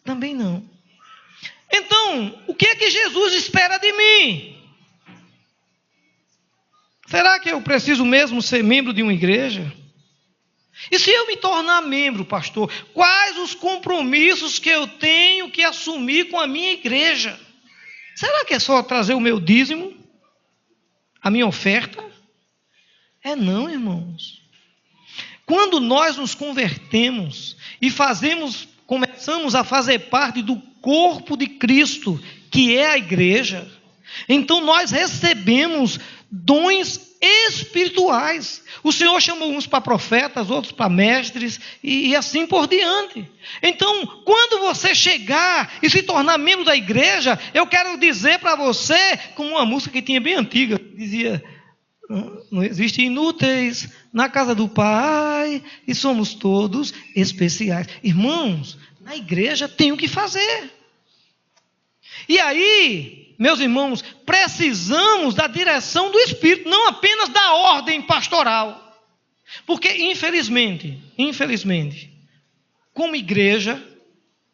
S1: Também não. Então, o que é que Jesus espera de mim? Será que eu preciso mesmo ser membro de uma igreja? E se eu me tornar membro, pastor, quais os compromissos que eu tenho que assumir com a minha igreja? Será que é só trazer o meu dízimo? A minha oferta? É não, irmãos. Quando nós nos convertemos e começamos a fazer parte do corpo de Cristo, que é a igreja, então nós recebemos dons espirituais. O Senhor chamou uns para profetas, outros para mestres e assim por diante. Então, quando você chegar e se tornar membro da igreja, eu quero dizer para você, como uma música que tinha bem antiga, dizia: não existe inúteis na casa do Pai e somos todos especiais. Irmãos, na igreja tem o que fazer. E aí, meus irmãos, precisamos da direção do Espírito, não apenas da ordem pastoral. Porque, infelizmente, como igreja,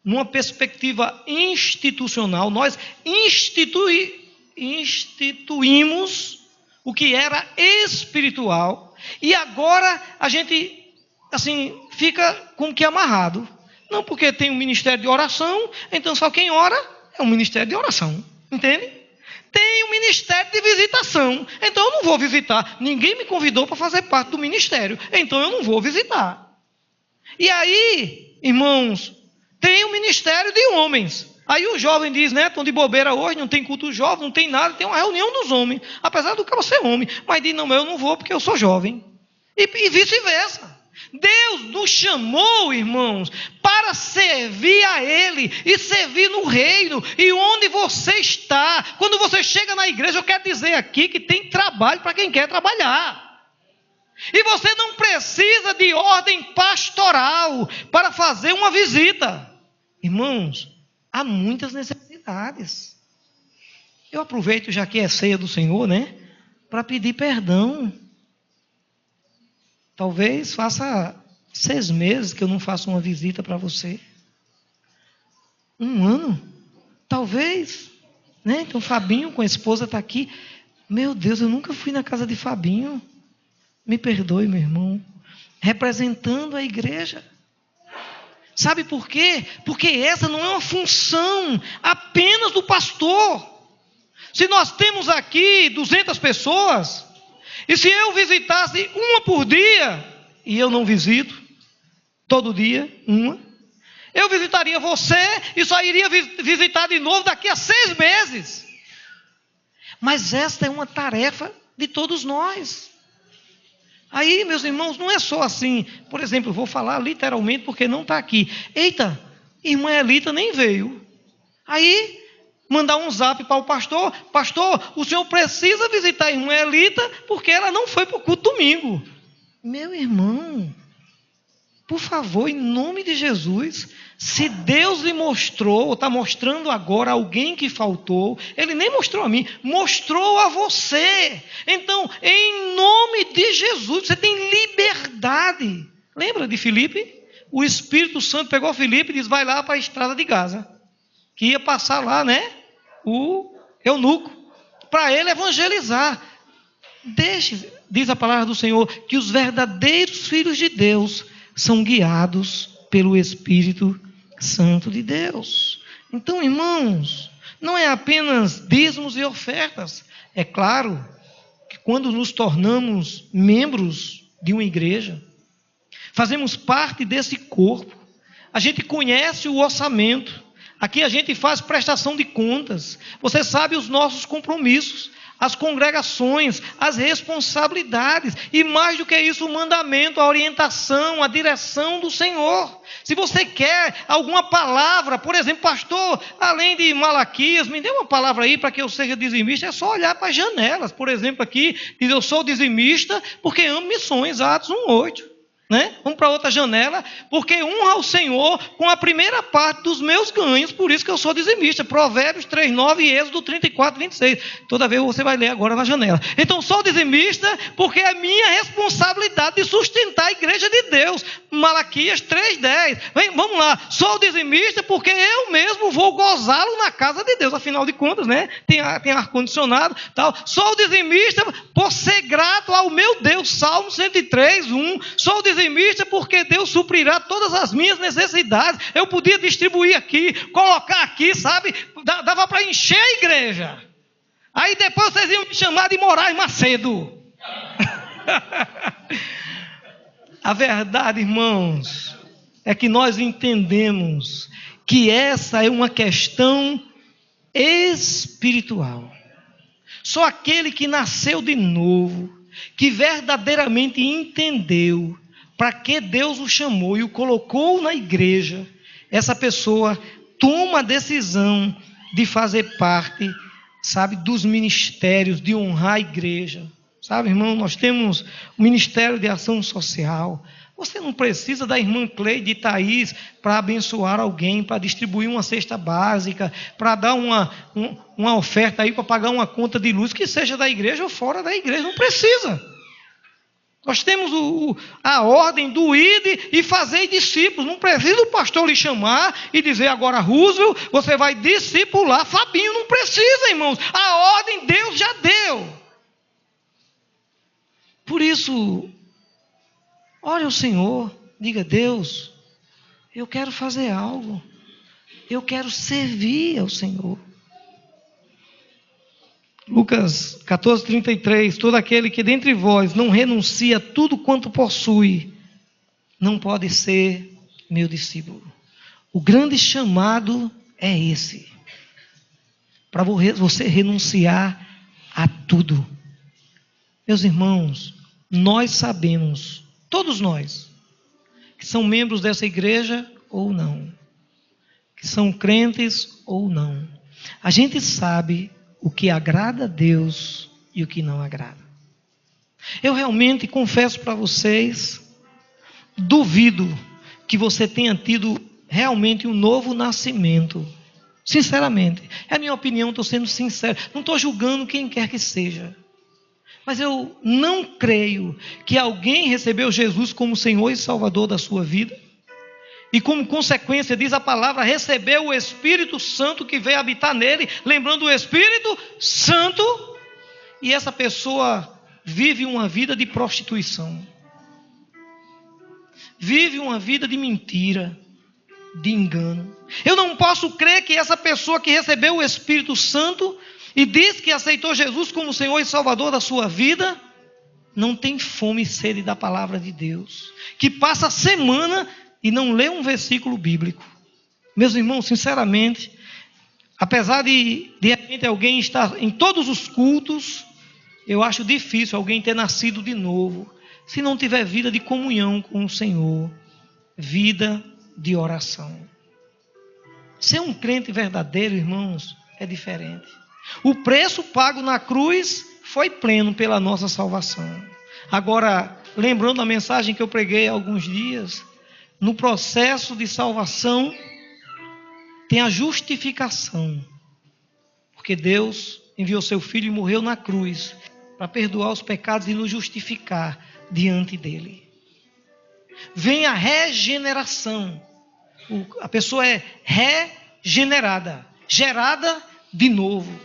S1: numa perspectiva institucional, nós instituímos o que era espiritual, e agora a gente, assim, fica como que amarrado. Não porque tem um ministério de oração, então só quem ora é um ministério de oração. Entende? Tem um ministério de visitação, então eu não vou visitar. Ninguém me convidou para fazer parte do ministério, então eu não vou visitar. E aí, irmãos, tem o ministério de homens. Aí o jovem diz, né, estão de bobeira hoje, não tem culto jovem, não tem nada, tem uma reunião dos homens, apesar do cara ser homem. Mas diz, não, eu não vou porque eu sou jovem. E vice-versa. Deus nos chamou, irmãos, para servir a Ele e servir no reino. E onde você está, quando você chega na igreja, eu quero dizer aqui que tem trabalho para quem quer trabalhar. E você não precisa de ordem pastoral para fazer uma visita. Irmãos, há muitas necessidades. Eu aproveito, já que é ceia do Senhor, né, para pedir perdão. Talvez faça 6 meses que eu não faço uma visita para você. 1 ano? Talvez. Né? Então, Fabinho com a esposa está aqui. Meu Deus, eu nunca fui na casa de Fabinho. Me perdoe, meu irmão. Representando a igreja. Sabe por quê? Porque essa não é uma função apenas do pastor. Se nós temos aqui 200 pessoas... E se eu visitasse uma por dia, e eu não visito, todo dia, uma, eu visitaria você e só iria visitar de novo daqui a 6 meses. Mas esta é uma tarefa de todos nós. Aí, meus irmãos, não é só assim. Por exemplo, eu vou falar literalmente porque não está aqui. Eita, irmã Elita nem veio. Aí... mandar um zap para o pastor: pastor, o senhor precisa visitar a irmã Elita, porque ela não foi para o culto domingo. Meu irmão, por favor, em nome de Jesus, se Deus lhe mostrou, ou está mostrando agora alguém que faltou, Ele nem mostrou a mim, mostrou a você. Então, em nome de Jesus, você tem liberdade. Lembra de Filipe? O Espírito Santo pegou Filipe e disse: vai lá para a estrada de Gaza. Que ia passar lá, né, o eunuco, para ele evangelizar. Diz a palavra do Senhor, que os verdadeiros filhos de Deus são guiados pelo Espírito Santo de Deus. Então, irmãos, não é apenas dízimos e ofertas. É claro que quando nos tornamos membros de uma igreja, fazemos parte desse corpo, a gente conhece o orçamento, aqui a gente faz prestação de contas, você sabe os nossos compromissos, as congregações, as responsabilidades, e mais do que isso, o mandamento, a orientação, a direção do Senhor. Se você quer alguma palavra, por exemplo, pastor, além de Malaquias, me dê uma palavra aí para que eu seja dizimista, é só olhar para as janelas. Por exemplo, aqui diz: eu sou dizimista porque amo missões, Atos 1:8. Né? Vamos para outra janela, porque honra o Senhor com a primeira parte dos meus ganhos, por isso que eu sou dizimista. Provérbios 3:9 e Êxodo 34:26. Toda vez você vai ler agora na janela. Então sou dizimista porque é minha responsabilidade de sustentar a igreja de Deus. Malaquias 3:10. Vamos lá, sou dizimista porque eu mesmo vou gozá-lo na casa de Deus. Afinal de contas, né? Tem ar-condicionado, tal. Sou dizimista por ser grato ao meu Deus. Salmo 103:1. Sou dizimista porque Deus suprirá todas as minhas necessidades. Eu podia distribuir aqui, colocar aqui, sabe? Dava para encher a igreja. Aí depois vocês iam me chamar de Moraes Macedo. A verdade, irmãos, é que nós entendemos que essa é uma questão espiritual. Só aquele que nasceu de novo, que verdadeiramente entendeu para que Deus o chamou e o colocou na igreja, essa pessoa toma a decisão de fazer parte, sabe, dos ministérios, de honrar a igreja. Sabe, irmão, nós temos o Ministério de Ação Social. Você não precisa da irmã Cleide e Thaís para abençoar alguém, para distribuir uma cesta básica, para dar uma oferta aí, para pagar uma conta de luz, que seja da igreja ou fora da igreja, não precisa. Nós temos a ordem do ide e fazer discípulos. Não precisa o pastor lhe chamar e dizer: agora, Roosevelt, você vai discipular Fabinho. Não precisa, irmãos. A ordem Deus já deu. Por isso, ore ao Senhor, diga: Deus, eu quero fazer algo. Eu quero servir ao Senhor. Lucas 14:33, todo aquele que dentre vós não renuncia a tudo quanto possui, não pode ser meu discípulo. O grande chamado é esse, para você renunciar a tudo. Meus irmãos, nós sabemos, todos nós, que são membros dessa igreja ou não, que são crentes ou não, a gente sabe o que agrada a Deus e o que não agrada. Eu realmente confesso para vocês, duvido que você tenha tido realmente um novo nascimento. Sinceramente, é a minha opinião, estou sendo sincero, não estou julgando quem quer que seja. Mas eu não creio que alguém recebeu Jesus como Senhor e Salvador da sua vida, e como consequência, diz a palavra, recebeu o Espírito Santo que veio habitar nele, lembrando o Espírito Santo, e essa pessoa vive uma vida de prostituição, vive uma vida de mentira, de engano. Eu não posso crer que essa pessoa que recebeu o Espírito Santo e diz que aceitou Jesus como Senhor e Salvador da sua vida, não tem fome e sede da palavra de Deus, que passa a semana e não lê um versículo bíblico. Meus irmãos, sinceramente, apesar de repente alguém estar em todos os cultos, eu acho difícil alguém ter nascido de novo, se não tiver vida de comunhão com o Senhor, vida de oração. Ser um crente verdadeiro, irmãos, é diferente. O preço pago na cruz foi pleno pela nossa salvação. Agora, lembrando a mensagem que eu preguei há alguns dias, no processo de salvação tem a justificação, porque Deus enviou seu Filho e morreu na cruz para perdoar os pecados e nos justificar diante dele. Vem a regeneração, a pessoa é regenerada, gerada de novo.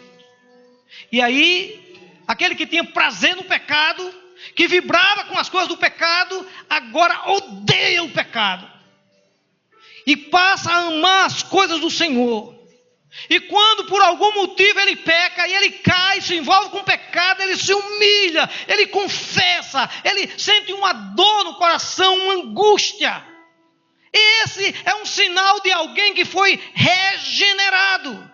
S1: E aí, aquele que tinha prazer no pecado, que vibrava com as coisas do pecado, agora odeia o pecado e passa a amar as coisas do Senhor. E quando por algum motivo ele peca e ele cai, se envolve com pecado, ele se humilha, ele confessa, ele sente uma dor no coração, uma angústia. E esse é um sinal de alguém que foi regenerado.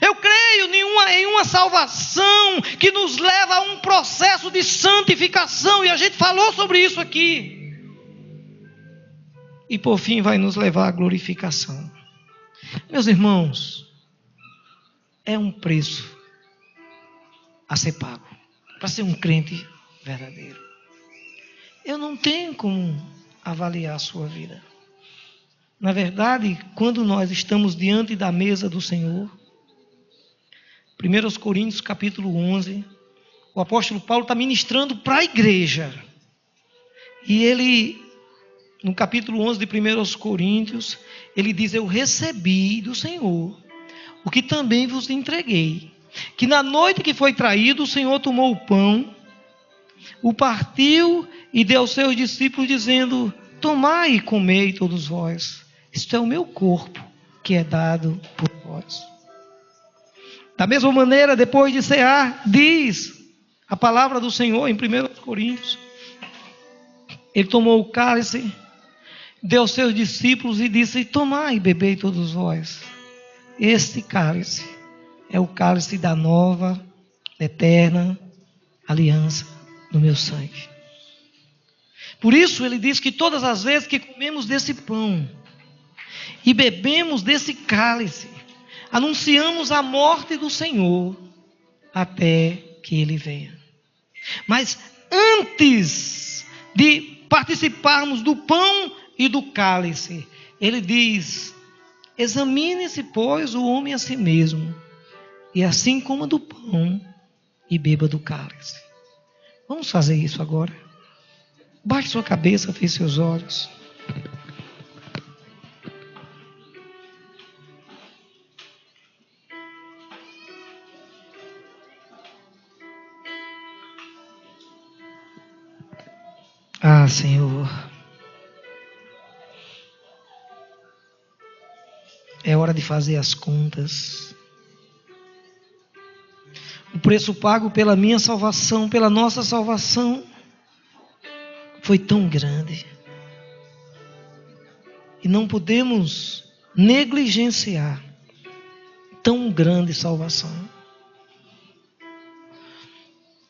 S1: Eu creio em uma salvação que nos leva a um processo de santificação, e a gente falou sobre isso aqui. E por fim vai nos levar à glorificação. Meus irmãos, é um preço a ser pago para ser um crente verdadeiro. Eu não tenho como avaliar a sua vida. Na verdade, quando nós estamos diante da mesa do Senhor, 1 Coríntios capítulo 11, o apóstolo Paulo está ministrando para a igreja. E ele, no capítulo 11 de 1 Coríntios, ele diz: eu recebi do Senhor o que também vos entreguei, que na noite que foi traído, o Senhor tomou o pão, o partiu e deu aos seus discípulos, dizendo: tomai e comei todos vós, isto é o meu corpo, que é dado por vós. Da mesma maneira, depois de cear, diz a palavra do Senhor em 1 Coríntios, ele tomou o cálice, deu aos seus discípulos e disse: tomai e bebei todos vós, este cálice é o cálice da nova, eterna aliança no meu sangue. Por isso ele diz que todas as vezes que comemos desse pão e bebemos desse cálice, anunciamos a morte do Senhor até que Ele venha. Mas antes de participarmos do pão e do cálice, Ele diz: examine-se, pois, o homem a si mesmo, e assim coma do pão e beba do cálice. Vamos fazer isso agora. Baixe sua cabeça, feche seus olhos. Ah, Senhor, é hora de fazer as contas. O preço pago pela minha salvação, pela nossa salvação, foi tão grande. E não podemos negligenciar tão grande salvação.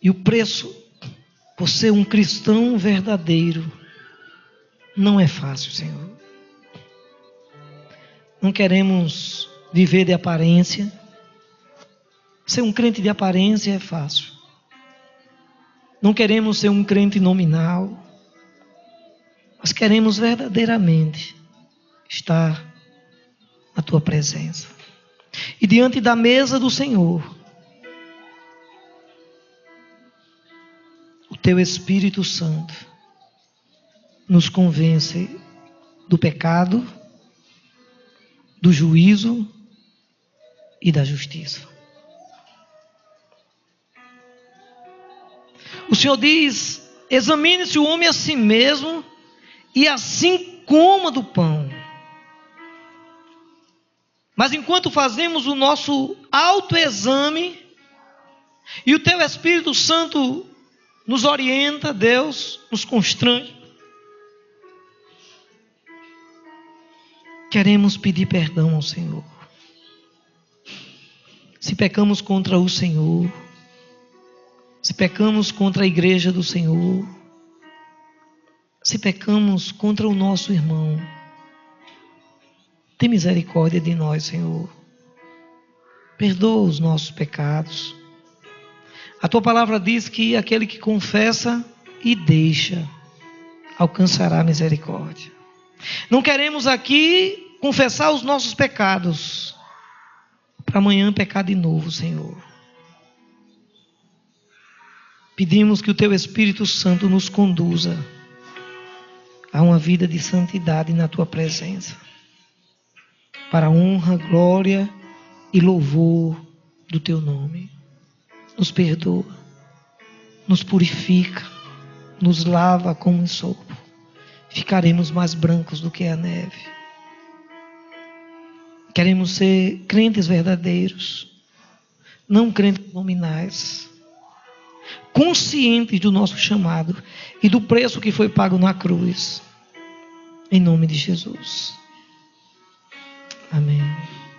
S1: E o preço por ser um cristão verdadeiro não é fácil, Senhor. Não queremos viver de aparência. Ser um crente de aparência é fácil. Não queremos ser um crente nominal. Mas queremos verdadeiramente estar na Tua presença. E diante da mesa do Senhor, o Teu Espírito Santo nos convence do pecado, do juízo e da justiça. O Senhor diz: examine-se o homem a si mesmo e assim coma do pão. Mas enquanto fazemos o nosso autoexame e o Teu Espírito Santo nos orienta, Deus nos constrange, queremos pedir perdão ao Senhor. Se pecamos contra o Senhor, se pecamos contra a igreja do Senhor, se pecamos contra o nosso irmão, tem misericórdia de nós, Senhor. Perdoa os nossos pecados. A Tua palavra diz que aquele que confessa e deixa alcançará misericórdia. Não queremos aqui confessar os nossos pecados para amanhã pecar de novo, Senhor. Pedimos que o Teu Espírito Santo nos conduza a uma vida de santidade na Tua presença, para a honra, glória e louvor do Teu nome. Nos perdoa, nos purifica, nos lava como em sopo. Ficaremos mais brancos do que a neve. Queremos ser crentes verdadeiros, não crentes nominais, conscientes do nosso chamado e do preço que foi pago na cruz. Em nome de Jesus. Amém.